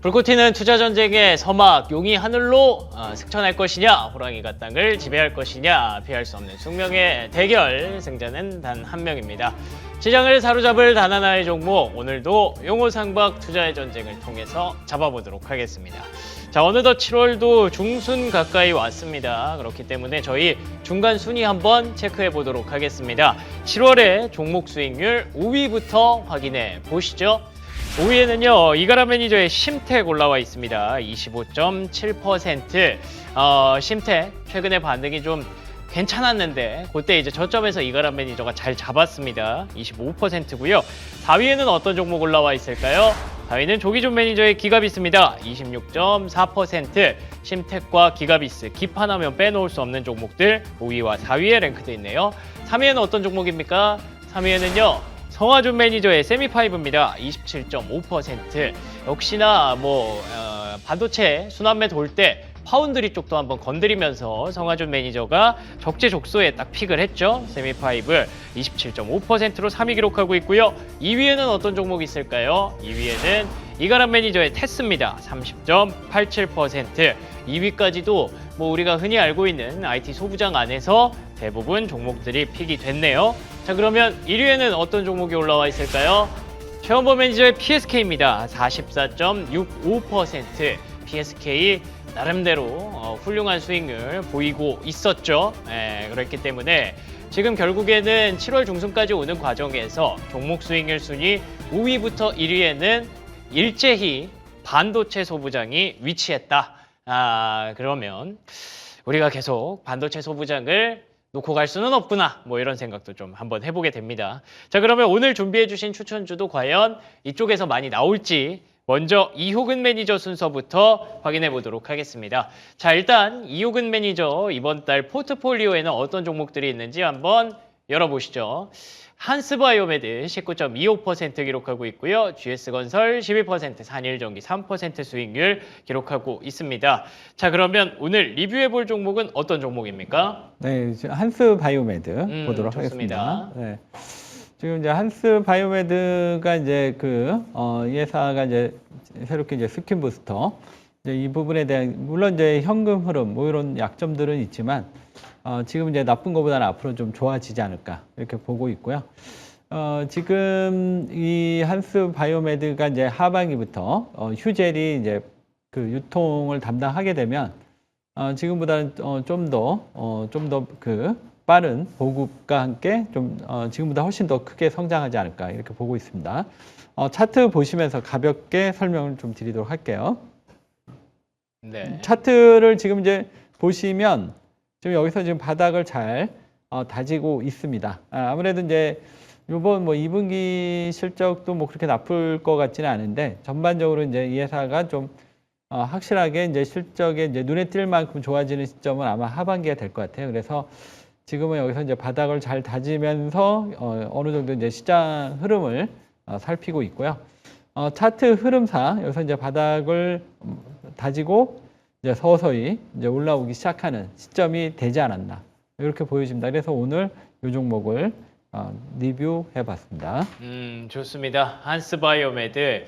불꽃 튀는 투자 전쟁의 서막, 용이 하늘로 승천할 것이냐, 호랑이가 땅을 지배할 것이냐, 피할 수 없는 숙명의 대결, 승자는 단 한 명입니다. 시장을 사로잡을 단 하나의 종목, 오늘도 용호상박 투자의 전쟁을 통해서 잡아보도록 하겠습니다. 자, 어느덧 7월도 중순 가까이 왔습니다. 그렇기 때문에 저희 중간 순위 한번 체크해 보도록 하겠습니다. 7월의 종목 수익률 5위부터 확인해 보시죠. 5위에는요, 이가람 매니저의 심택 올라와 있습니다. 25.7%. 심택 최근에 반등이 좀 괜찮았는데 그때 이제 저점에서 이가람 매니저가 잘 잡았습니다. 25%고요. 4위에는 어떤 종목 올라와 있을까요? 4위는 조기준 매니저의 기가비스입니다. 26.4%. 심택과 기가비스, 기판하면 빼놓을 수 없는 종목들 5위와 4위에 랭크되어 있네요. 3위에는 어떤 종목입니까? 3위에는요, 성화준 매니저의 세미파이브입니다. 27.5%. 역시나 반도체 순환매 돌 때 파운드리 쪽도 한번 건드리면서 성화준 매니저가 적재적소에 딱 픽을 했죠. 세미파이브 27.5%로 3위 기록하고 있고요. 2위에는 어떤 종목이 있을까요? 2위에는 이가람 매니저의 테스입니다. 30.87%. 2위까지도 우리가 흔히 알고 있는 IT 소부장 안에서 대부분 종목들이 픽이 됐네요. 자, 그러면 1위에는 어떤 종목이 올라와 있을까요? 최원범 매니저의 PSK입니다. 44.65%. PSK 나름대로 훌륭한 수익률 보이고 있었죠. 그렇기 때문에 지금 결국에는 7월 중순까지 오는 과정에서 종목 수익률 순위 5위부터 1위에는 일제히 반도체 소부장이 위치했다. 그러면 우리가 계속 반도체 소부장을 놓고 갈 수는 없구나, 이런 생각도 좀 한번 해보게 됩니다. 자, 그러면 오늘 준비해 주신 추천주도 과연 이쪽에서 많이 나올지 먼저 이호근 매니저 순서부터 확인해 보도록 하겠습니다. 자, 일단 이호근 매니저 이번 달 포트폴리오에는 어떤 종목들이 있는지 한번 열어보시죠. 한스바이오메드 19.25% 기록하고 있고요. GS건설 12%, 산일전기 3% 수익률 기록하고 있습니다. 자, 그러면 오늘 리뷰해 볼 종목은 어떤 종목입니까? 네, 한스바이오메드 보도록 좋습니다. 하겠습니다. 네. 지금 이제 한스바이오메드가 이제 이 회사가 이제 새롭게 이제 스킨 부스터 이제 이 부분에 대한 물론 이제 현금 흐름 이런 약점들은 있지만 지금 이제 나쁜 것보다는 앞으로 좀 좋아지지 않을까 이렇게 보고 있고요. 지금 이 한스바이오메드가 이제 하반기부터 휴젤이 이제 유통을 담당하게 되면 지금보다는 좀 더 빠른 보급과 함께 지금보다 훨씬 더 크게 성장하지 않을까 이렇게 보고 있습니다. 차트 보시면서 가볍게 설명을 좀 드리도록 할게요. 네. 차트를 지금 이제 보시면 지금 여기서 지금 바닥을 잘 다지고 있습니다. 아무래도 이제 이번 2분기 실적도 그렇게 나쁠 것 같지는 않은데 전반적으로 이제 이 회사가 좀 확실하게 이제 실적에 이제 눈에 띌 만큼 좋아지는 시점은 아마 하반기가 될 것 같아요. 그래서 지금은 여기서 이제 바닥을 잘 다지면서 어느 정도 이제 시장 흐름을 살피고 있고요. 차트 흐름상 여기서 이제 바닥을 다지고 이제 서서히 이제 올라오기 시작하는 시점이 되지 않았나 이렇게 보여집니다. 그래서 오늘 이 종목을 리뷰해봤습니다. 좋습니다. 한스바이오메드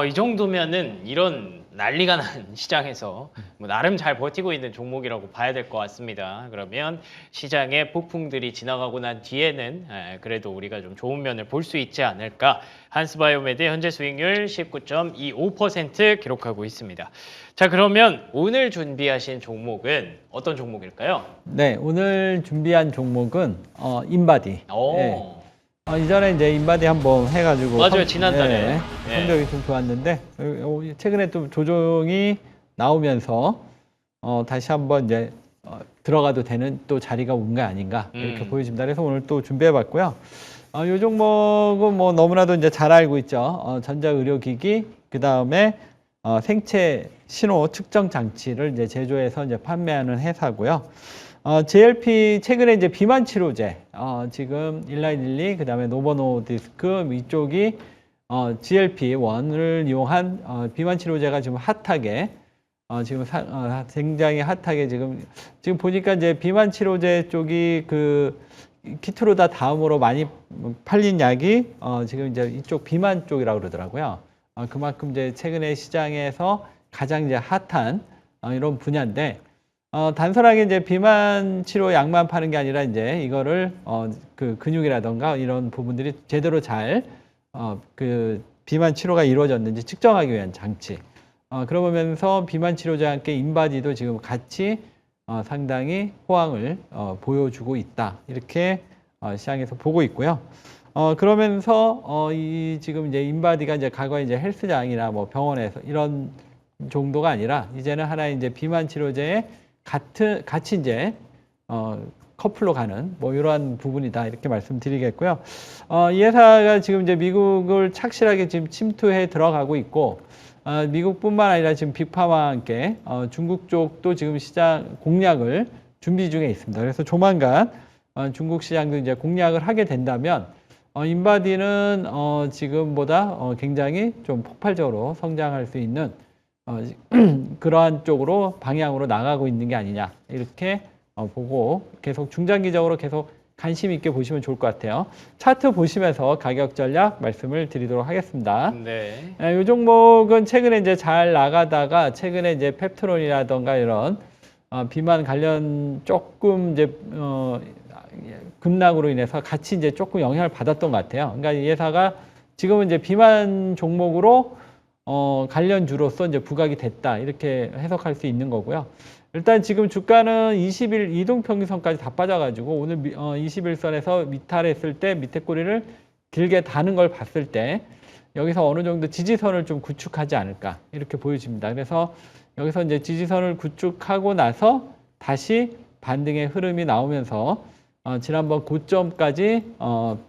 이 정도면은 이런 난리가 난 시장에서 나름 잘 버티고 있는 종목이라고 봐야 될 것 같습니다. 그러면 시장의 폭풍들이 지나가고 난 뒤에는 그래도 우리가 좀 좋은 면을 볼 수 있지 않을까. 한스바이오메드 현재 수익률 19.25% 기록하고 있습니다. 자, 그러면 오늘 준비하신 종목은 어떤 종목일까요? 네, 오늘 준비한 종목은 인바디. 네. 이전에 이제 인바디 한번 해가지고 맞아요, 지난달에 성적이 좀 좋았는데 최근에 또 조정이 나오면서 다시 한번 이제 들어가도 되는 또 자리가 온 거 아닌가 이렇게 보여집니다. 그래서 오늘 또 준비해봤고요. 이 종목은 너무나도 이제 잘 알고 있죠. 전자의료기기, 그 다음에 생체 신호 측정 장치를 이제 제조해서 이제 판매하는 회사고요. JLP 최근에 이제 비만 치료제 지금 일라이닐리 그다음에 노보노디스크 이쪽이 GLP-1을 이용한 비만 치료제가 지금 핫하게 지금 굉장히 핫하게 지금 보니까 이제 비만 치료제 쪽이 키트로다 다음으로 많이 팔린 약이 지금 이제 이쪽 비만 쪽이라고 그러더라고요. 그만큼 이제 최근에 시장에서 가장 이제 핫한 이런 분야인데 단순하게 이제 비만 치료 약만 파는 게 아니라 이제 이거를 그 근육이라던가 이런 부분들이 제대로 잘 그 비만 치료가 이루어졌는지 측정하기 위한 장치. 그러면서 비만 치료제와 함께 인바디도 지금 같이 상당히 호황을 보여주고 있다. 이렇게 시장에서 보고 있고요. 그러면서 이 지금 이제 인바디가 이제 과거에 이제 헬스장이나 뭐 병원에서 이런 정도가 아니라 이제는 하나의 이제 비만 치료제에 같이 이제 커플로 가는 뭐 이러한 부분이다 이렇게 말씀드리겠고요. 이 회사가 지금 이제 미국을 착실하게 지금 침투해 들어가고 있고 미국뿐만 아니라 지금 빅파마와 함께 중국 쪽도 지금 시장 공략을 준비 중에 있습니다. 그래서 조만간 중국 시장도 이제 공략을 하게 된다면 인바디는 지금보다 굉장히 좀 폭발적으로 성장할 수 있는 그러한 쪽으로 방향으로 나가고 있는 게 아니냐 이렇게 보고 계속 중장기적으로 계속 관심 있게 보시면 좋을 것 같아요. 차트 보시면서 가격 전략 말씀을 드리도록 하겠습니다. 네. 이 종목은 최근에 이제 잘 나가다가 최근에 이제 펩트론이라던가 이런 비만 관련 조금 이제 급락으로 인해서 같이 이제 조금 영향을 받았던 것 같아요. 그러니까 이 회사가 지금은 이제 비만 종목으로 관련주로서 이제 부각이 됐다 이렇게 해석할 수 있는 거고요. 일단 지금 주가는 20일 이동평균선까지 다 빠져가지고 오늘 21선에서 미탈했을 때 밑에 꼬리를 길게 다는 걸 봤을 때 여기서 어느 정도 지지선을 좀 구축하지 않을까 이렇게 보여집니다. 그래서 여기서 이제 지지선을 구축하고 나서 다시 반등의 흐름이 나오면서 지난번 고점까지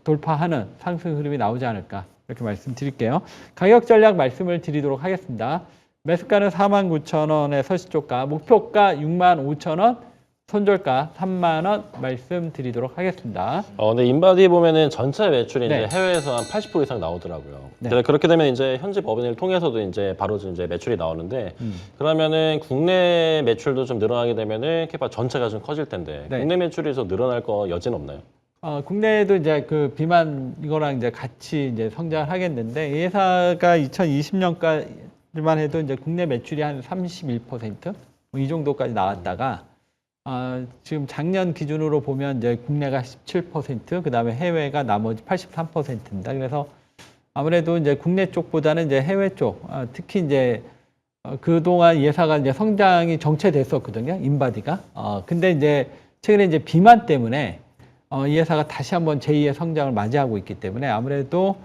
돌파하는 상승 흐름이 나오지 않을까 이렇게 말씀드릴게요. 가격 전략 말씀을 드리도록 하겠습니다. 매수가는 49,000원에서 시초가, 목표가 65,000원, 손절가 30,000원 말씀드리도록 하겠습니다. 근데 인바디 보면은 전체 매출이 네. 이제 해외에서 한 80% 이상 나오더라고요. 네. 근데 그렇게 되면 이제 현지 법인을 통해서도 이제 바로 이제 매출이 나오는데 그러면은 국내 매출도 좀 늘어나게 되면은 케파 전체가 좀 커질 텐데 네. 국내 매출이 좀 늘어날 거 여지는 없나요? 국내에도 이제 그 비만 이거랑 이제 같이 이제 성장을 하겠는데 이 회사가 2020년까지만 해도 이제 국내 매출이 한 31%이 정도까지 나왔다가 지금 작년 기준으로 보면 이제 국내가 17%, 그 다음에 해외가 나머지 83%입니다. 그래서 아무래도 이제 국내 쪽보다는 이제 해외 쪽, 특히 이제 그동안 이 회사가 이제 성장이 정체됐었거든요. 인바디가. 근데 이제 최근에 이제 비만 때문에 이 회사가 다시 한번 제2의 성장을 맞이하고 있기 때문에 아무래도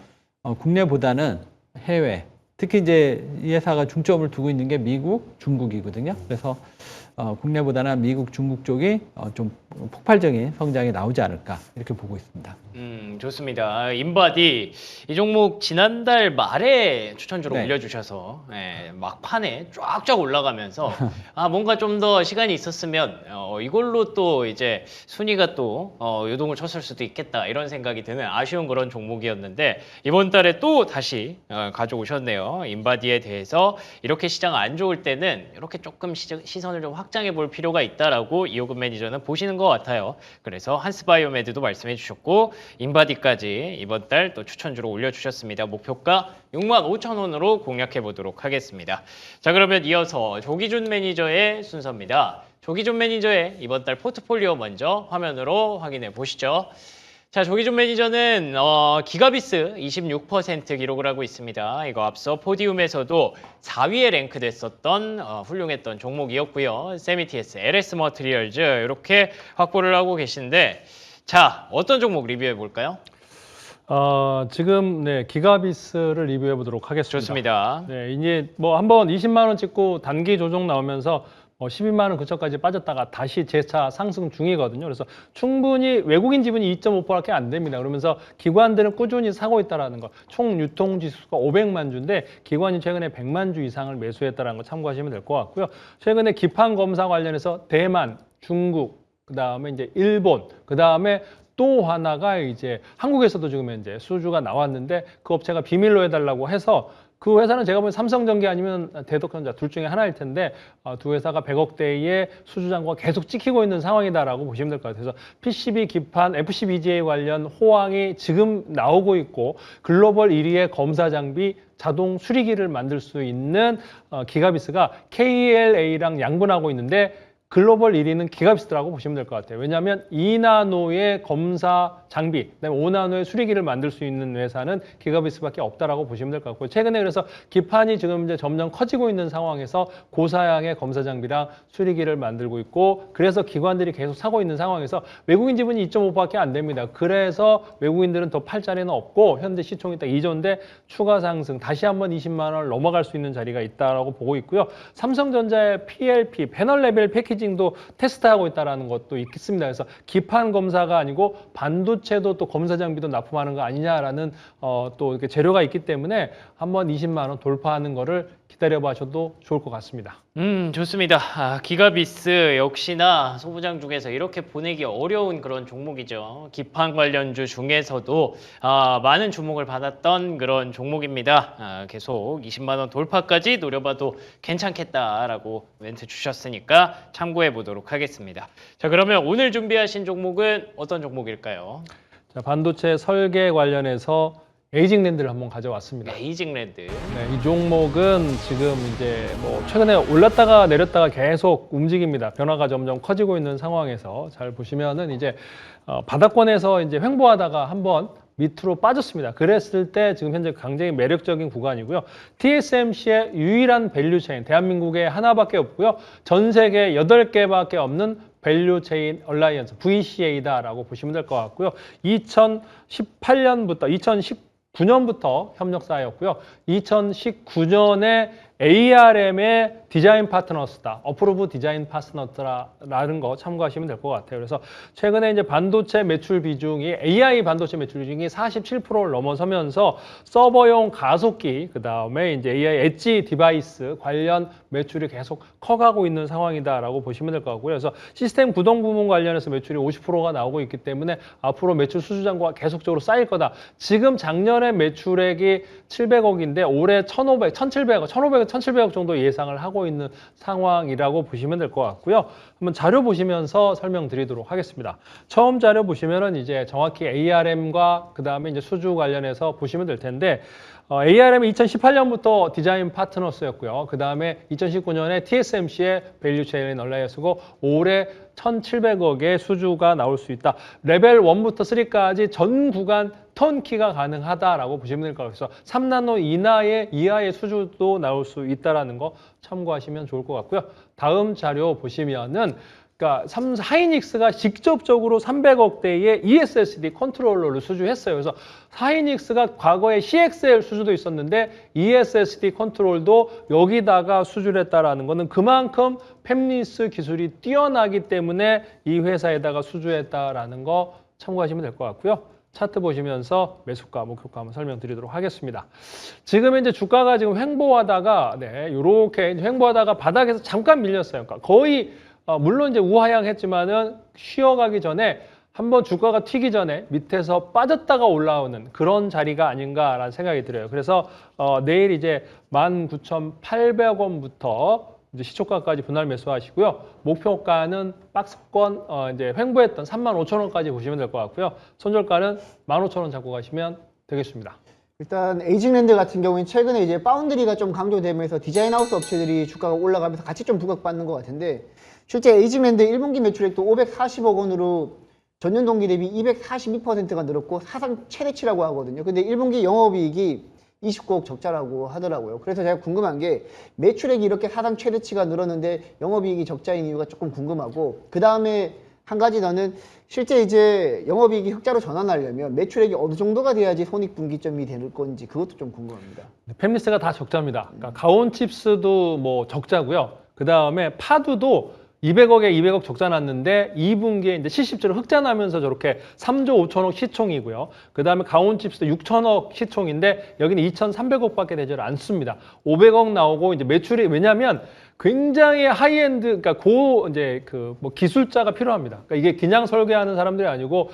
국내보다는 해외, 특히 이제 이 회사가 중점을 두고 있는 게 미국, 중국이거든요. 그래서 국내보다는 미국, 중국 쪽이 좀 폭발적인 성장이 나오지 않을까 이렇게 보고 있습니다. 좋습니다. 인바디 이 종목 지난달 말에 추천주로 네. 올려주셔서 막판에 쫙쫙 올라가면서 뭔가 좀 더 시간이 있었으면 이걸로 또 이제 순위가 또 요동을 쳤을 수도 있겠다 이런 생각이 드는 아쉬운 그런 종목이었는데 이번 달에 또 다시 가져오셨네요. 인바디에 대해서 이렇게 시장 안 좋을 때는 이렇게 조금 시선을 좀 확장해 볼 필요가 있다라고 이호근 매니저는 보시는 것 같아요. 그래서 한스바이오메드도 말씀해 주셨고 인바디까지 이번 달 또 추천주로 올려주셨습니다. 목표가 65,000원으로 공략해 보도록 하겠습니다. 자, 그러면 이어서 조기준 매니저의 순서입니다. 조기준 매니저의 이번 달 포트폴리오 먼저 화면으로 확인해 보시죠. 자, 조기준 매니저는 기가비스 26% 기록을 하고 있습니다. 이거 앞서 포디움에서도 4위에 랭크됐었던 훌륭했던 종목이었고요. 세미티에스, LS 머티리얼즈 이렇게 확보를 하고 계신데 자, 어떤 종목 리뷰해 볼까요? 지금 기가비스를 리뷰해 보도록 하겠습니다. 좋습니다. 네, 이제 뭐 한번 20만 원 찍고 단기 조정 나오면서 12만 원 근처까지 빠졌다가 다시 재차 상승 중이거든요. 그래서 충분히 외국인 지분이 2.5%밖에 안 됩니다. 그러면서 기관들은 꾸준히 사고 있다라는 거. 총 유통 지수가 500만 주인데 기관이 최근에 100만 주 이상을 매수했다라는 거 참고하시면 될 것 같고요. 최근에 기판 검사 관련해서 대만, 중국, 그다음에 이제 일본, 그다음에 또 하나가 이제 한국에서도 지금 이제 수주가 나왔는데 그 업체가 비밀로 해달라고 해서 그 회사는 제가 보기엔 삼성전기 아니면 대덕전자 둘 중에 하나일 텐데 두 회사가 100억대의 수주 잔고가 계속 찍히고 있는 상황이다라고 보시면 될 것 같아요. 그래서 PCB 기판, FCBGA 관련 호황이 지금 나오고 있고 글로벌 1위의 검사 장비 자동 수리기를 만들 수 있는 기가비스가 KLA랑 양분하고 있는데 글로벌 1위는 기가비스라고 보시면 될 것 같아요. 왜냐하면 2나노의 검사 장비, 그다음에 5나노의 수리기를 만들 수 있는 회사는 기가비스밖에 없다라고 보시면 될 것 같고요. 최근에 그래서 기판이 지금 이제 점점 커지고 있는 상황에서 고사양의 검사 장비랑 수리기를 만들고 있고, 그래서 기관들이 계속 사고 있는 상황에서 외국인 지분이 2.5%밖에 안 됩니다. 그래서 외국인들은 더 팔 자리는 없고 현재 시총이 딱 2조인데 추가 상승, 다시 한번 20만 원을 넘어갈 수 있는 자리가 있다라고 보고 있고요. 삼성전자의 PLP, 패널 레벨 패키징도 테스트하고 있다는 것도 있습니다. 그래서 기판 검사가 아니고 반도체도 또 검사 장비도 납품하는 거 아니냐라는 또 이렇게 재료가 있기 때문에 한번 20만 원 돌파하는 거를 기다려봐셔도 좋을 것 같습니다. 좋습니다. 기가비스 역시나 소부장 중에서 이렇게 보내기 어려운 그런 종목이죠. 기판 관련주 중에서도 많은 주목을 받았던 그런 종목입니다. 계속 20만 원 돌파까지 노려봐도 괜찮겠다라고 멘트 주셨으니까 참고해 보도록 하겠습니다. 자, 그러면 오늘 준비하신 종목은 어떤 종목일까요? 자, 반도체 설계 관련해서 에이징랜드를 한번 가져왔습니다. 에이징랜드. 네, 이 종목은 지금 이제 뭐 최근에 올랐다가 내렸다가 계속 움직입니다. 변화가 점점 커지고 있는 상황에서 잘 보시면은 이제 바닥권에서 이제 횡보하다가 한번 밑으로 빠졌습니다. 그랬을 때 지금 현재 굉장히 매력적인 구간이고요. TSMC의 유일한 밸류체인, 대한민국에 하나밖에 없고요. 전 세계 8개밖에 없는 밸류체인 얼라이언스, VCA다라고 보시면 될 것 같고요. 2019년부터 협력사였고요. 2019년에 ARM의 디자인 파트너스다, 어프로브 디자인 파트너스라는 거 참고하시면 될 것 같아요. 그래서 최근에 이제 반도체 매출 비중이, AI 반도체 매출 비중이 47%를 넘어서면서 서버용 가속기, 그 다음에 이제 AI 엣지 디바이스 관련 매출이 계속 커가고 있는 상황이다라고 보시면 될 것 같고요. 그래서 시스템 구동 부문 관련해서 매출이 50%가 나오고 있기 때문에 앞으로 매출 수주 잔고가 계속적으로 쌓일 거다. 지금 작년에 매출액이 700억인데 올해 1,500, 1,700억, 1,500억, 1,700억 정도 예상을 하고 있는 상황이라고 보시면 될 것 같고요. 한번 자료 보시면서 설명드리도록 하겠습니다. 처음 자료 보시면은 이제 정확히 ARM과 그 다음에 이제 수주 관련해서 보시면 될 텐데, ARM이 2018년부터 디자인 파트너스였고요. 그 다음에 2019년에 TSMC의 밸류체인 얼라이언스고 올해 1,700억의 수주가 나올 수 있다. 레벨 1부터 3까지 전 구간 턴키가 가능하다라고 보시면 될 것 같아요. 그래서 3나노 이하의 수주도 나올 수 있다는 거 참고하시면 좋을 것 같고요. 다음 자료 보시면은 그러니까 하이닉스가 직접적으로 300억대의 ESSD 컨트롤러를 수주했어요. 그래서 하이닉스가 과거에 CXL 수주도 있었는데 ESSD 컨트롤도 여기다가 수주를 했다라는 거는 그만큼 팹리스 기술이 뛰어나기 때문에 이 회사에다가 수주했다라는 거 참고하시면 될 것 같고요. 차트 보시면서 매수가, 목표가 한번 설명드리도록 하겠습니다. 지금 이제 주가가 지금 횡보하다가 이렇게 횡보하다가 바닥에서 잠깐 밀렸어요. 그러니까 거의 물론 이제 우하향했지만은 쉬어가기 전에 한번 주가가 튀기 전에 밑에서 빠졌다가 올라오는 그런 자리가 아닌가라는 생각이 들어요. 그래서 내일 이제 19,800원부터 이제 시초가까지 분할 매수하시고요. 목표가는 박스권 이제 횡보했던 35,000원까지 보시면 될 것 같고요. 손절가는 15,000원 잡고 가시면 되겠습니다. 일단 에이징랜드 같은 경우는 최근에 이제 파운드리가 좀 강조되면서 디자인 하우스 업체들이 주가가 올라가면서 같이 좀 부각받는 것 같은데, 실제 에이징랜드 1분기 매출액도 540억 원으로 전년 동기 대비 242%가 늘었고 사상 최대치라고 하거든요. 근데 1분기 영업이익이 29억 적자라고 하더라고요. 그래서 제가 궁금한 게 매출액이 이렇게 사상 최대치가 늘었는데 영업이익이 적자인 이유가 조금 궁금하고, 그 다음에 한 가지 더는 실제 이제 영업이익이 흑자로 전환하려면 매출액이 어느 정도가 돼야지 손익분기점이 될 건지 그것도 좀 궁금합니다. 팹리스가 다 적자입니다. 그러니까 가온칩스도 뭐 적자고요. 그 다음에 파두도 200억에 200억 적자 났는데 2분기에 이제 70조로 흑자 나면서 저렇게 3조 5천억 시총이고요. 그 다음에 가온칩스도 6천억 시총인데 여기는 2,300억밖에 되지 않습니다. 500억 나오고 이제 매출이, 왜냐하면 굉장히 하이엔드, 그러니까 이제 뭐 기술자가 필요합니다. 그러니까 이게 그냥 설계하는 사람들이 아니고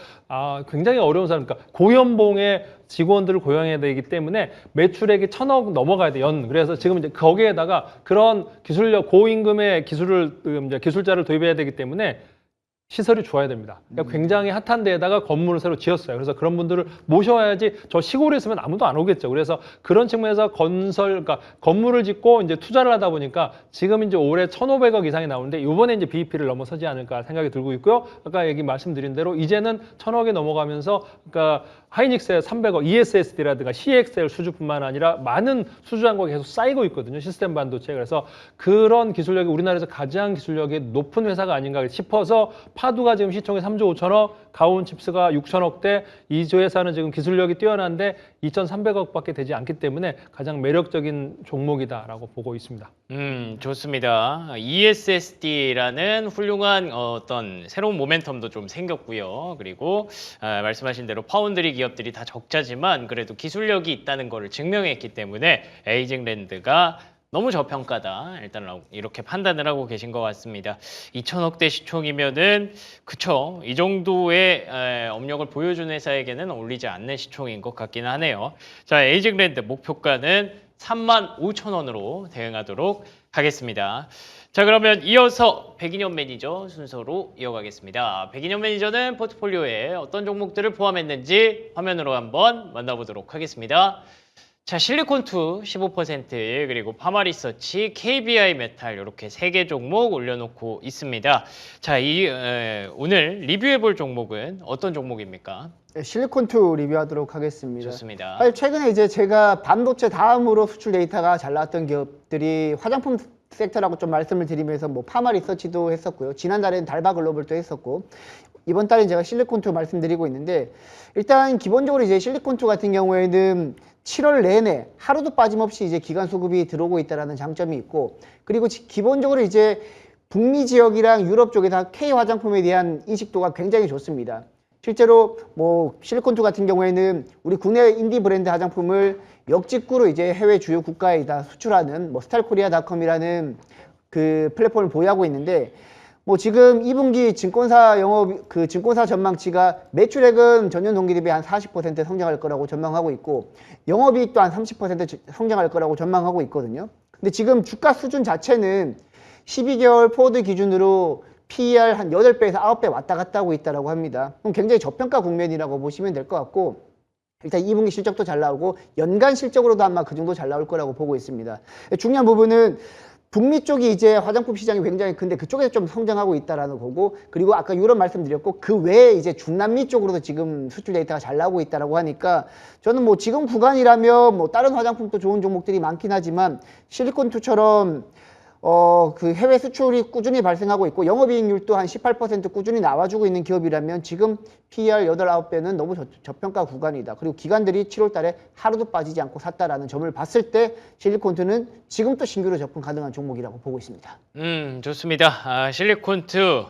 굉장히 어려운 사람, 그러니까 고연봉의 직원들을 고용해야 되기 때문에 매출액이 1,000억 넘어가야 돼, 그래서 지금 이제 거기에다가 그런 기술력, 고임금의 기술자를 도입해야 되기 때문에 시설이 좋아야 됩니다. 그러니까 굉장히 핫한 데에다가 건물을 새로 지었어요. 그래서 그런 분들을 모셔와야지 저 시골에 있으면 아무도 안 오겠죠. 그래서 그런 측면에서 그러니까 건물을 짓고 이제 투자를 하다 보니까 지금 이제 올해 1,500억 이상이 나오는데 이번에 이제 BEP를 넘어서지 않을까 생각이 들고 있고요. 아까 말씀드린 대로 이제는 1,000억이 넘어가면서 그러니까 하이닉스의 300억, ESSD라든가 CXL 수주뿐만 아니라 많은 수주 잔고가 계속 쌓이고 있거든요. 시스템 반도체. 그래서 그런 기술력이 우리나라에서 가장 기술력이 높은 회사가 아닌가 싶어서 파두가 지금 시총이 3조 5천억, 가온칩스가 6천억대, 이 회사는 지금 기술력이 뛰어난데 2,300억밖에 되지 않기 때문에 가장 매력적인 종목이다라고 보고 있습니다. 좋습니다. ESSD라는 훌륭한 어떤 새로운 모멘텀도 좀 생겼고요. 그리고 말씀하신 대로 파운드리 기업들이 다 적자지만 그래도 기술력이 있다는 것을 증명했기 때문에 에이징랜드가 너무 저평가다. 일단 이렇게 판단을 하고 계신 것 같습니다. 2천억대 시총이면은 그쵸. 이 정도의 업력을 보여준 회사에게는 어울리지 않는 시총인 것 같기는 하네요. 자, 에이징랜드 목표가는 35,000원으로 대응하도록 하겠습니다. 자, 그러면 이어서 백인현 매니저 순서로 이어가겠습니다. 백인현 매니저는 포트폴리오에 어떤 종목들을 포함했는지 화면으로 한번 만나보도록 하겠습니다. 자, 실리콘투 15%, 그리고 파마리서치, KBI 메탈 이렇게 3개 종목 올려놓고 있습니다. 자, 오늘 리뷰해볼 종목은 어떤 종목입니까? 네, 실리콘투 리뷰하도록 하겠습니다. 좋습니다. 사실 최근에 이제 제가 반도체 다음으로 수출 데이터가 잘 나왔던 기업들이 화장품 섹터라고 좀 말씀을 드리면서 뭐 파마리서치도 했었고요. 지난달에는 달바글로벌도 했었고, 이번 달엔 제가 실리콘투 말씀드리고 있는데, 일단 기본적으로 이제 실리콘투 같은 경우에는 7월 내내 하루도 빠짐없이 이제 기관 수급이 들어오고 있다는 장점이 있고, 그리고 기본적으로 이제 북미 지역이랑 유럽 쪽에서 K 화장품에 대한 인식도가 굉장히 좋습니다. 실제로 뭐 실리콘투 같은 경우에는 우리 국내 인디 브랜드 화장품을 역직구로 이제 해외 주요 국가에 다 수출하는 뭐 스타일코리아닷컴이라는 그 플랫폼을 보유하고 있는데, 뭐 지금 2분기 증권사 증권사 전망치가 매출액은 전년 동기 대비 한 40% 성장할 거라고 전망하고 있고, 영업이익도 한 30% 성장할 거라고 전망하고 있거든요. 근데 지금 주가 수준 자체는 12개월 포워드 기준으로 PER 한 8배에서 9배 왔다 갔다 하고 있다고 합니다. 그럼 굉장히 저평가 국면이라고 보시면 될 것 같고, 일단 2분기 실적도 잘 나오고 연간 실적으로도 아마 그 정도 잘 나올 거라고 보고 있습니다. 중요한 부분은 북미 쪽이 이제 화장품 시장이 굉장히 큰데 그쪽에서 좀 성장하고 있다라는 거고, 그리고 아까 유럽 말씀드렸고 그 외에 이제 중남미 쪽으로도 지금 수출 데이터가 잘 나오고 있다라고 하니까, 저는 뭐 지금 구간이라면 뭐 다른 화장품도 좋은 종목들이 많긴 하지만 실리콘투처럼 그 해외 수출이 꾸준히 발생하고 있고 영업이익률도 한 18% 꾸준히 나와주고 있는 기업이라면 지금 PER 8, 9배는 너무 저평가 구간이다. 그리고 기관들이 7월 달에 하루도 빠지지 않고 샀다라는 점을 봤을 때 실리콘투는 지금 또 신규로 접근 가능한 종목이라고 보고 있습니다. 좋습니다. 실리콘투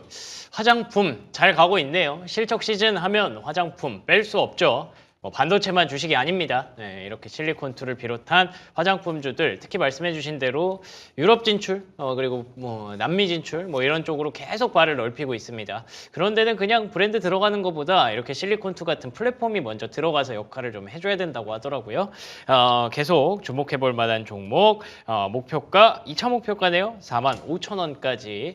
화장품 잘 가고 있네요. 실적 시즌 하면 화장품 뺄 수 없죠. 반도체만 주식이 아닙니다. 네, 이렇게 실리콘투를 비롯한 화장품주들, 특히 말씀해주신 대로 유럽 진출, 그리고 뭐 남미 진출, 뭐 이런 쪽으로 계속 발을 넓히고 있습니다. 그런 데는 그냥 브랜드 들어가는 것보다 이렇게 실리콘투 같은 플랫폼이 먼저 들어가서 역할을 좀 해줘야 된다고 하더라고요. 계속 주목해볼 만한 종목, 목표가 2차 목표가네요. 45,000원까지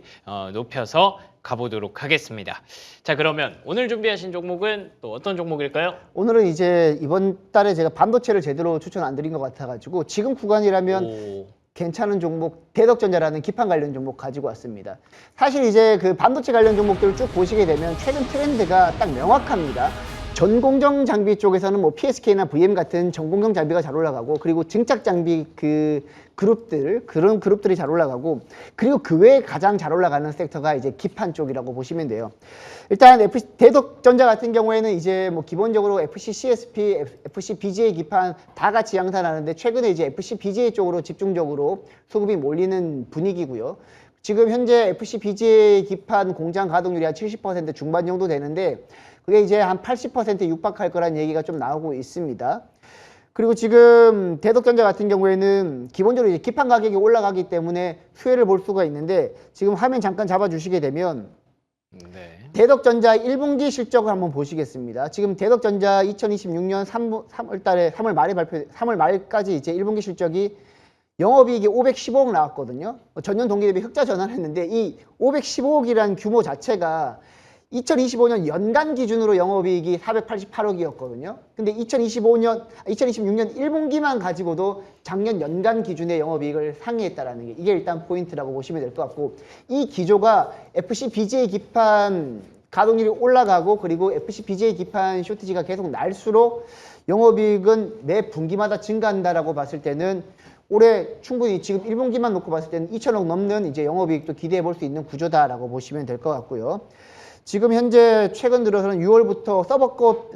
높여서 가보도록 하겠습니다. 자, 그러면 오늘 준비하신 종목은 또 어떤 종목일까요? 오늘은 이제 이번 달에 제가 반도체를 제대로 추천 안 드린 것 같아가지고 지금 구간이라면 괜찮은 종목, 대덕전자라는 기판 관련 종목 가지고 왔습니다. 사실 이제 그 반도체 관련 종목들을 쭉 보시게 되면 최근 트렌드가 딱 명확합니다. 전공정 장비 쪽에서는 뭐 PSK나 VM 같은 전공정 장비가 잘 올라가고, 그리고 증착 장비 그런 그룹들이 잘 올라가고, 그리고 그 외에 가장 잘 올라가는 섹터가 이제 기판 쪽이라고 보시면 돼요. 일단 대덕전자 같은 경우에는 이제 뭐 기본적으로 FC CSP, FC BGA 기판 다 같이 양산하는데 최근에 이제 FC BGA 쪽으로 집중적으로 수급이 몰리는 분위기고요. 지금 현재 FC BGA 기판 공장 가동률이 한 70% 중반 정도 되는데 그게 이제 한 80% 육박할 거란 얘기가 좀 나오고 있습니다. 그리고 지금 대덕전자 같은 경우에는 기본적으로 이제 기판 가격이 올라가기 때문에 수혜를 볼 수가 있는데, 지금 화면 잠깐 잡아주시게 되면 대덕전자 1분기 실적을 한번 보시겠습니다. 지금 대덕전자 2026년 3월 말까지 이제 1분기 실적이 영업이익이 515억 나왔거든요. 전년 동기 대비 흑자 전환했는데 이 515억이라는 규모 자체가 2025년 연간 기준으로 영업이익이 488억이었거든요. 근데 2026년 1분기만 가지고도 작년 연간 기준의 영업이익을 상회했다라는 게 이게 일단 포인트라고 보시면 될 것 같고, 이 기조가 FC BJ 기판 가동률이 올라가고 그리고 FC BJ 기판 쇼티지가 계속 날수록 영업이익은 매 분기마다 증가한다라고 봤을 때는 올해 충분히 지금 1분기만 놓고 봤을 때는 2천억 넘는 이제 영업이익도 기대해 볼 수 있는 구조다라고 보시면 될 것 같고요. 지금 현재 최근 들어서는 6월부터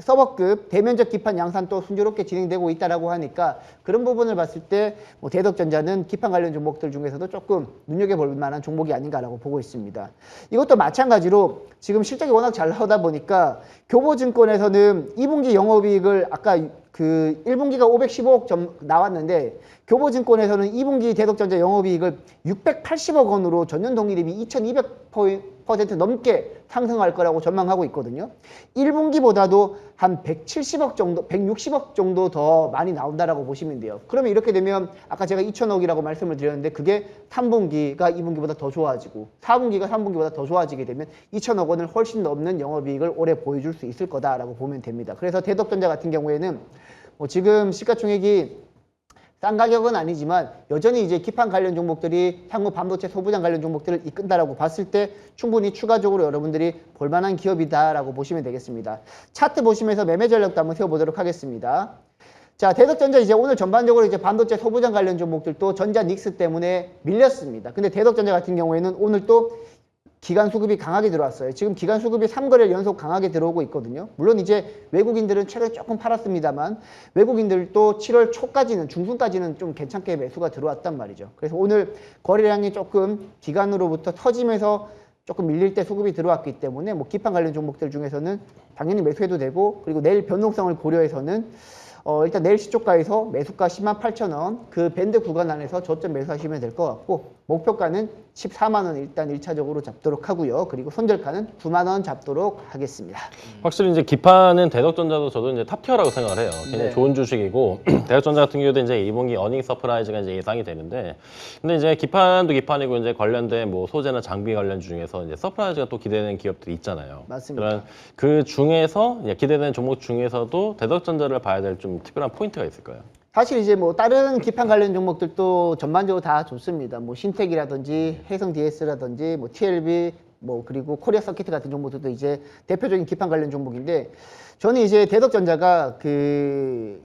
서버급 대면적 기판 양산 또 순조롭게 진행되고 있다라고 하니까 그런 부분을 봤을 때 뭐 대덕전자는 기판 관련 종목들 중에서도 조금 눈여겨볼 만한 종목이 아닌가라고 보고 있습니다. 이것도 마찬가지로 지금 실적이 워낙 잘 나오다 보니까 교보증권에서는 2분기 영업이익을 아까 그 1분기가 515억 나왔는데 교보증권에서는 2분기 대덕전자 영업이익을 680억 원으로 전년 동기 대비 2200% 넘게 상승할 거라고 전망하고 있거든요. 1분기보다도 한 170억 정도, 160억 정도 더 많이 나온다라고 보시면 돼요. 그러면 이렇게 되면 아까 제가 2천억이라고 말씀을 드렸는데 그게 3분기가 2분기보다 더 좋아지고 4분기가 3분기보다 더 좋아지게 되면 2천억 원을 훨씬 넘는 영업이익을 올해 보여줄 수 있을 거다라고 보면 됩니다. 그래서 대덕전자 같은 경우에는 뭐 지금 시가총액이 싼 가격은 아니지만 여전히 이제 기판 관련 종목들이 향후 반도체 소부장 관련 종목들을 이끈다라고 봤을 때 충분히 추가적으로 여러분들이 볼만한 기업이다라고 보시면 되겠습니다. 차트 보시면서 매매 전략도 한번 세워보도록 하겠습니다. 자, 대덕전자 이제 오늘 전반적으로 이제 반도체 소부장 관련 종목들도 전자 닉스 때문에 밀렸습니다. 근데 대덕전자 같은 경우에는 오늘 또 기간 수급이 강하게 들어왔어요. 지금 기간 수급이 3거래일 연속 강하게 들어오고 있거든요. 물론 이제 외국인들은 최근에 조금 팔았습니다만 외국인들도 7월 초까지는 중순까지는 좀 괜찮게 매수가 들어왔단 말이죠. 그래서 오늘 거래량이 조금 기간으로부터 터지면서 조금 밀릴 때 수급이 들어왔기 때문에 뭐 기판 관련 종목들 중에서는 당연히 매수해도 되고 그리고 내일 변동성을 고려해서는 일단 내일 시초가에서 매수가 108,000원 그 밴드 구간 안에서 저점 매수하시면 될 것 같고 목표가는 14만 원 일단 1차적으로 잡도록 하고요. 그리고 손절가는 9만 원 잡도록 하겠습니다. 확실히 이제 기판은 대덕전자도 저도 이제 탑티어라고 생각을 해요. 굉장히 네. 좋은 주식이고 대덕전자 같은 경우도 이제 2분기 어닝 서프라이즈가 이제 예상이 되는데, 근데 이제 기판도 기판이고 이제 관련된 뭐 소재나 장비 관련주 중에서 이제 서프라이즈가 또 기대되는 기업들이 있잖아요. 맞습니다. 그런 그 중에서 기대되는 종목 중에서도 대덕전자를 봐야 될 좀 특별한 포인트가 있을까요? 사실 이제 뭐 다른 기판 관련 종목들도 전반적으로 다 좋습니다. 뭐 신텍이라든지 해성 DS라든지 뭐 TLB 뭐 그리고 코리아 서킷 같은 종목들도 이제 대표적인 기판 관련 종목인데 저는 이제 대덕전자가 그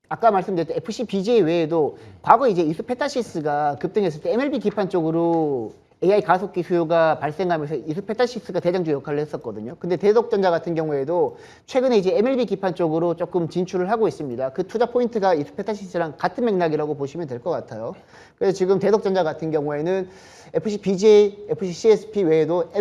아까 말씀드렸던 FC BJ 외에도 과거 이제 이스페타시스가 급등했을 때 MLB 기판 쪽으로 AI 가속기 수요가 발생하면서 이스페타시스가 대장주 역할을 했었거든요. 근데 대덕전자 같은 경우에도 최근에 이제 MLB 기판 쪽으로 조금 진출을 하고 있습니다. 그 투자 포인트가 이스페타시스랑 같은 맥락이라고 보시면 될 것 같아요. 그래서 지금 대덕전자 같은 경우에는 FC BJ, FC CSP 외에도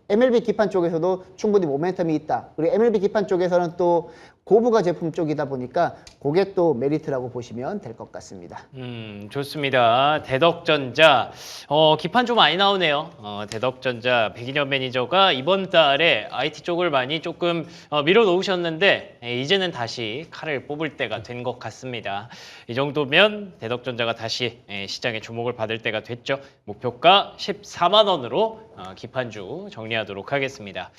MLB 기판 쪽에서도 충분히 모멘텀이 있다. 그리고 MLB 기판 쪽에서는 또 고부가 제품 쪽이다 보니까 그게 또 메리트라고 보시면 될 것 같습니다. 좋습니다. 대덕전자 기판 좀 많이 나오네요. 대덕전자 백인현 매니저가 이번 달에 IT 쪽을 많이 조금 밀어놓으셨는데 이제는 다시 칼을 뽑을 때가 된 것 같습니다. 이 정도면 대덕전자가 다시 시장에 주목을 받을 때가 됐죠. 목표가 14만 원으로 기판주 정리하도록 하겠습니다.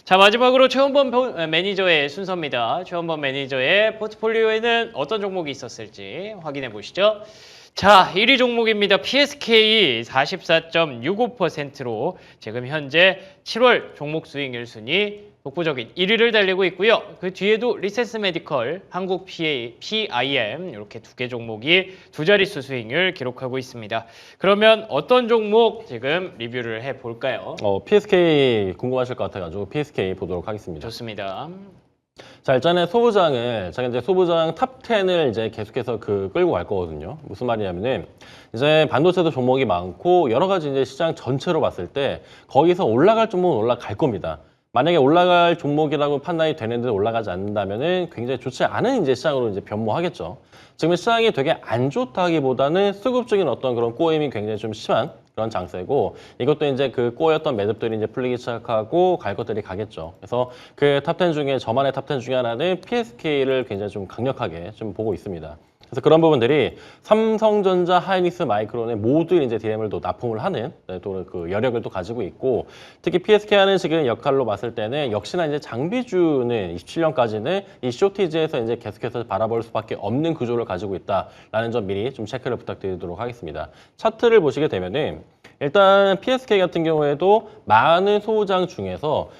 자, 마지막으로 최원범 매니저의 순서입니다. 최원범 매니저의 포트폴리오에는 어떤 종목이 있었을지 확인해 보시죠. 자, 1위 종목입니다. PSK 44.65%로 지금 현재 7월 종목 수익 1순위 독보적인 1위를 달리고 있고요. 그 뒤에도 리세스 메디컬, 한국 PIM 이렇게 두 개 종목이 두 자릿수 수익률 기록하고 있습니다. 그러면 어떤 종목 지금 리뷰를 해볼까요? PSK 궁금하실 것 같아가지고 PSK 보도록 하겠습니다. 좋습니다. 자, 일단은 소부장을 제가 이제 소부장 탑 10을 이제 계속해서 끌고 갈 거거든요. 무슨 말이냐면은 이제 반도체도 종목이 많고 여러 가지 이제 시장 전체로 봤을 때 거기서 올라갈 종목은 올라갈 겁니다. 만약에 올라갈 종목이라고 판단이 되는데 올라가지 않는다면은 굉장히 좋지 않은 이제 시장으로 이제 변모하겠죠. 지금 시장이 되게 안 좋다기보다는 수급적인 어떤 그런 꼬임이 굉장히 좀 심한 그런 장세고, 이것도 이제 그 꼬였던 매듭들이 이제 풀리기 시작하고 갈 것들이 가겠죠. 그래서 그 탑10 중에 저만의 탑10 중에 하나는 PSK를 굉장히 좀 강력하게 좀 보고 있습니다. 그래서 그런 부분들이 삼성전자, 하이닉스, 마이크론에 모두 이제 DRAM을 또 납품을 하는 또 그 여력을 또 가지고 있고, 특히 PSK하는 지금 역할로 봤을 때는 역시나 이제 장비주는 27년까지는 이 쇼티지에서 이제 계속해서 바라볼 수밖에 없는 구조를 가지고 있다라는 점 미리 좀 체크를 부탁드리도록 하겠습니다. 차트를 보시게 되면은 일단 PSK 같은 경우에도 많은 소부장 중에서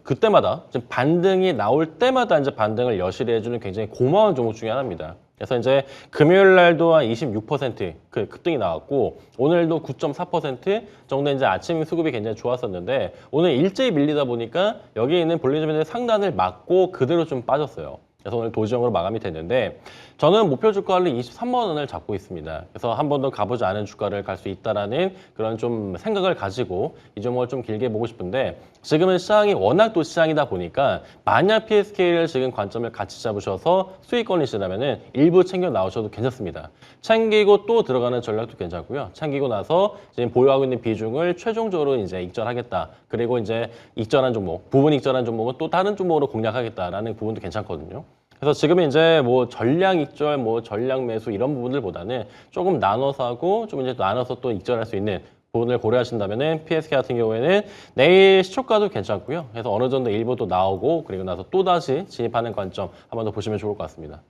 그때마다 반등이 나올 때마다 이제 반등을 여실히 해주는 굉장히 고마운 종목 중에 하나입니다. 그래서 이제 금요일 날도 한 26% 급등이 나왔고, 오늘도 9.4% 정도 이제 아침 수급이 굉장히 좋았었는데, 오늘 일제히 밀리다 보니까 여기 있는 볼리즘의 상단을 막고 그대로 좀 빠졌어요. 그래서 오늘 도지형으로 마감이 됐는데, 저는 목표 주가를 23만 원을 잡고 있습니다. 그래서 한 번도 가보지 않은 주가를 갈 수 있다라는 그런 좀 생각을 가지고 이 종목을 좀 길게 보고 싶은데, 지금은 시장이 워낙 또 시장이다 보니까 만약 PSK를 지금 관점을 같이 잡으셔서 수익권이시라면은 일부 챙겨 나오셔도 괜찮습니다. 챙기고 또 들어가는 전략도 괜찮고요. 챙기고 나서 지금 보유하고 있는 비중을 최종적으로 이제 익절하겠다. 그리고 이제 익절한 종목, 부분 익절한 종목은 또 다른 종목으로 공략하겠다라는 부분도 괜찮거든요. 그래서 지금은 이제 뭐 전량 익절, 뭐 전량 매수 이런 부분들보다는 조금 나눠서 하고 좀 이제 나눠서 또 익절할 수 있는 부분을 고려하신다면은 PSK 같은 경우에는 내일 시초가도 괜찮고요. 그래서 어느 정도 일부도 나오고 그리고 나서 또 다시 진입하는 관점 한번 더 보시면 좋을 것 같습니다.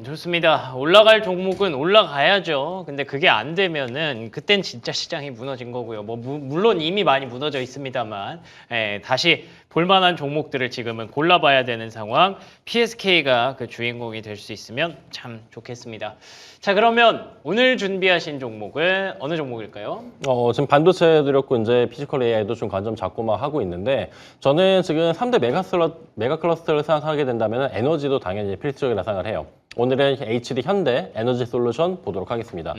좋습니다. 올라갈 종목은 올라가야죠. 근데 그게 안 되면은 그땐 진짜 시장이 무너진 거고요. 뭐 물론 이미 많이 무너져 있습니다만, 다시 볼만한 종목들을 지금은 골라봐야 되는 상황. PSK가 그 주인공이 될 수 있으면 참 좋겠습니다. 자, 그러면 오늘 준비하신 종목은 어느 종목일까요? 지금 반도체 드렸고 이제 피지컬 AI도 좀 관점 잡고 막 하고 있는데, 저는 지금 3대 메가 클러스터를 생각하게 된다면 에너지도 당연히 필수적이라 생각을 해요. 오늘은 HD 현대 에너지 솔루션 보도록 하겠습니다.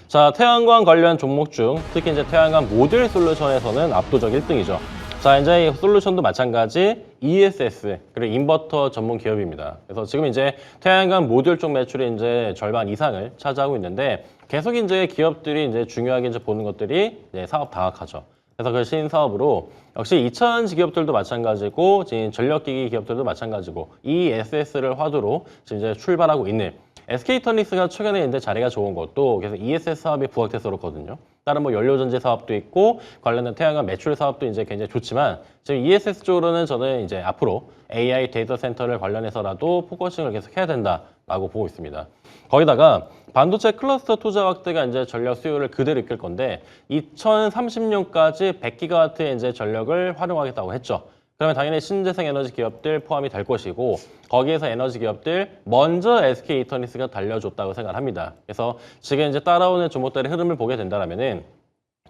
자, 태양광 관련 종목 중 특히 이제 태양광 모듈 솔루션에서는 압도적 1등이죠. 자, 이제 이 솔루션도 마찬가지 ESS 그리고 인버터 전문 기업입니다. 그래서 지금 이제 태양광 모듈 쪽 매출이 이제 절반 이상을 차지하고 있는데, 계속 이제 기업들이 이제 중요하게 이제 보는 것들이 이제 사업 다각화죠. 그래서 그 신사업으로 역시 2000지 기업들도 마찬가지고 지금 전력기기 기업들도 마찬가지고 ESS를 화두로 지금 이제 출발하고 있는 SK이터닉스가 최근에 이제 자리가 좋은 것도 그래서 ESS 사업이 부각돼서 그렇거든요. 다른 뭐 연료전지 사업도 있고 관련된 태양광 매출 사업도 이제 굉장히 좋지만, 지금 ESS 쪽으로는 저는 이제 앞으로 AI 데이터 센터를 관련해서라도 포커싱을 계속 해야 된다라고 보고 있습니다. 거기다가 반도체 클러스터 투자 확대가 이제 전력 수요를 그대로 이끌 건데, 2030년까지 100기가와트의 이제 전력을 활용하겠다고 했죠. 그러면 당연히 신재생 에너지 기업들 포함이 될 것이고, 거기에서 에너지 기업들 먼저 SK이터닉스가 달려줬다고 생각을 합니다. 그래서 지금 이제 따라오는 종목들의 흐름을 보게 된다면은,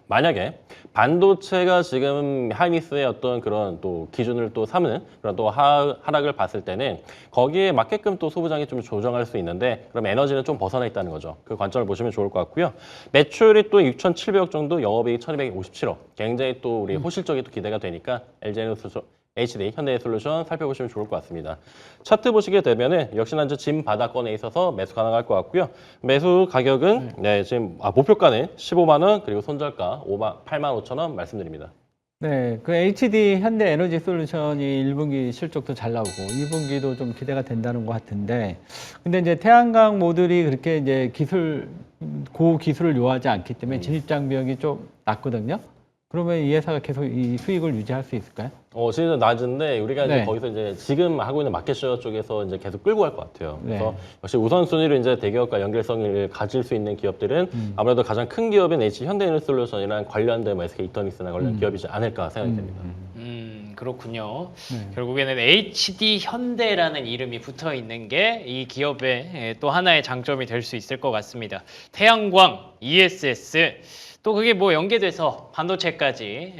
만약에 반도체가 지금 하이닉스의 어떤 그런 또 기준을 또 삼는 그런 또 하락을 봤을 때는 거기에 맞게끔 또 소부장이 좀 조정할 수 있는데, 그럼 에너지는 좀 벗어나 있다는 거죠. 그 관점을 보시면 좋을 것 같고요. 매출이 또 6,700억 정도, 영업이익 1,257억. 굉장히 또 우리 호실적이 또 기대가 되니까 HD 현대솔루션 살펴보시면 좋을 것 같습니다. 차트 보시게 되면은 역시나 이제 진 바닥권에 있어서 매수 가능할 것 같고요. 매수 가격은 지금 목표가는 15만 원, 그리고 손절가 8만 5천 원 말씀드립니다. 네, 그 HD 현대 에너지 솔루션이 1분기 실적도 잘 나오고 2분기도 좀 기대가 된다는 것 같은데, 근데 이제 태양광 모듈이 그렇게 이제 고기술을 요하지 않기 때문에 진입 장벽이 좀 낮거든요. 그러면 이 회사가 계속 이 수익을 유지할 수 있을까요? 진짜 낮은데 우리가 이제 네. 거기서 이제 지금 하고 있는 마켓쉐어 쪽에서 이제 계속 끌고 갈 것 같아요. 그래서 네. 역시 우선순위로 이제 대기업과 연결성을 가질 수 있는 기업들은 아무래도 가장 큰 기업인 HD 현대에너지솔루션이랑 관련된 SK이터닉스나 관련 기업이지 않을까 생각이 됩니다. 그렇군요. 결국에는 HD 현대라는 이름이 붙어 있는 게 이 기업의 또 하나의 장점이 될 수 있을 것 같습니다. 태양광, ESS, 또 그게 뭐 연계돼서 반도체까지,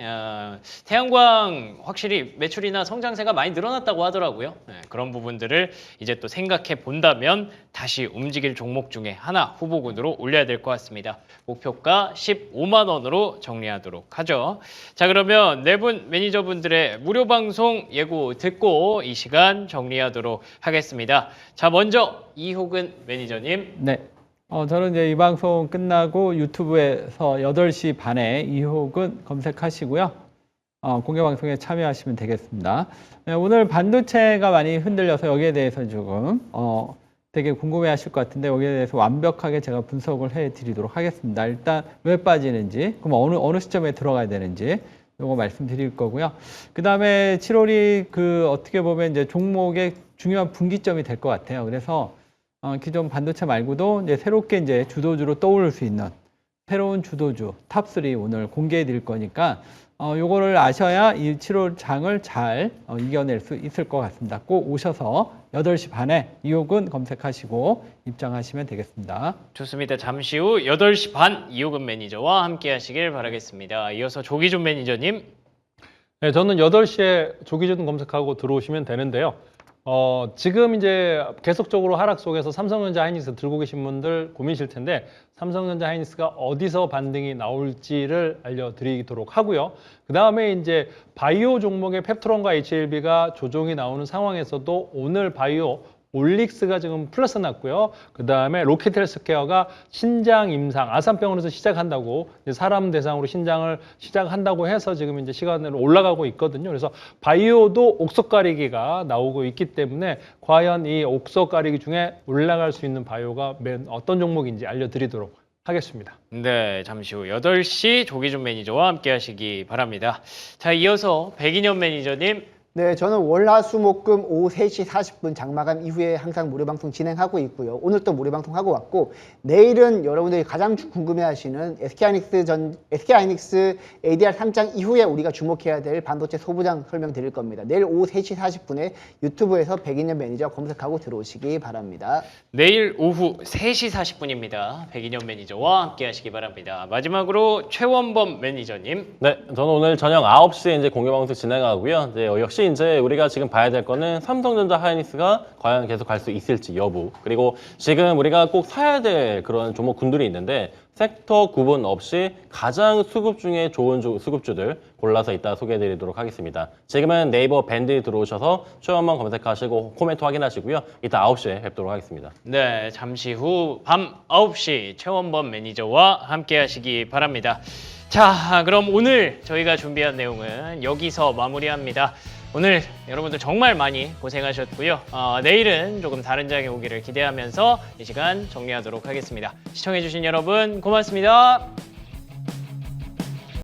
태양광 확실히 매출이나 성장세가 많이 늘어났다고 하더라고요. 그런 부분들을 이제 또 생각해 본다면 다시 움직일 종목 중에 하나 후보군으로 올려야 될 것 같습니다. 목표가 15만 원으로 정리하도록 하죠. 자, 그러면 네 분 매니저분들의 무료 방송 예고 듣고 이 시간 정리하도록 하겠습니다. 자, 먼저 이호근 매니저님. 네. 저는 이제 이 방송 끝나고 유튜브에서 8시 반에 이호근 검색하시고요. 공개 방송에 참여하시면 되겠습니다. 네, 오늘 반도체가 많이 흔들려서 여기에 대해서 조금 되게 궁금해하실 것 같은데 여기에 대해서 완벽하게 제가 분석을 해드리도록 하겠습니다. 일단 왜 빠지는지, 그럼 어느 시점에 들어가야 되는지 요거 말씀드릴 거고요. 그 다음에 7월이 그 어떻게 보면 이제 종목의 중요한 분기점이 될 것 같아요. 그래서 기존 반도체 말고도 이제 새롭게 이제 주도주로 떠오를 수 있는 새로운 주도주 탑3 오늘 공개해 드릴 거니까 요거를 아셔야 이 7월 장을 잘 이겨낼 수 있을 것 같습니다. 꼭 오셔서 8시 반에 이호근 검색하시고 입장하시면 되겠습니다. 좋습니다. 잠시 후 8시 반 이호근 매니저와 함께 하시길 바라겠습니다. 이어서 조기준 매니저님. 네, 저는 8시에 조기준 검색하고 들어오시면 되는데요. 지금 이제 계속적으로 하락 속에서 삼성전자 하이닉스 들고 계신 분들 고민이실 텐데 삼성전자 하이닉스가 어디서 반등이 나올지를 알려드리도록 하고요. 그 다음에 이제 바이오 종목의 펩트론과 HLB가 조정이 나오는 상황에서도 오늘 바이오 올릭스가 지금 플러스 났고요. 그 다음에 로켓헬스케어가 신장 임상, 아산병원에서 시작한다고 사람 대상으로 신장을 시작한다고 해서 지금 이제 시간으로 올라가고 있거든요. 그래서 바이오도 옥석 가리기가 나오고 있기 때문에 과연 이 옥석 가리기 중에 올라갈 수 있는 바이오가 어떤 종목인지 알려드리도록 하겠습니다. 네, 잠시 후 8시 조기준 매니저와 함께 하시기 바랍니다. 자, 이어서 백인현 매니저님. 네, 저는 월화수목금 오후 3시 40분 장마감 이후에 항상 무료방송 진행하고 있고요. 오늘 또 무료방송하고 왔고 내일은 여러분들이 가장 궁금해하시는 SK하이닉스 ADR 상장 이후에 우리가 주목해야 될 반도체 소부장 설명드릴 겁니다. 내일 오후 3시 40분에 유튜브에서 백인현 매니저 검색하고 들어오시기 바랍니다. 내일 오후 3시 40분입니다. 백인현 매니저와 함께 하시기 바랍니다. 마지막으로 최원범 매니저님. 네, 저는 오늘 저녁 9시에 이제 공개방송 진행하고요. 이제 역시 이제 우리가 지금 봐야 될 거는 삼성전자 하이닉스가 과연 계속 갈 수 있을지 여부, 그리고 지금 우리가 꼭 사야 될 그런 종목군들이 있는데 섹터 구분 없이 가장 수급 중에 좋은 수급주들 골라서 이따 소개해드리도록 하겠습니다. 지금은 네이버 밴드 들어오셔서 최원범 검색하시고 코멘트 확인하시고요. 이따 9시에 뵙도록 하겠습니다. 네, 잠시 후 밤 9시 최원범 매니저와 함께 하시기 바랍니다. 자, 그럼 오늘 저희가 준비한 내용은 여기서 마무리합니다. 오늘 여러분들 정말 많이 고생하셨고요. 내일은 조금 다른 장이 오기를 기대하면서 이 시간 정리하도록 하겠습니다. 시청해주신 여러분 고맙습니다.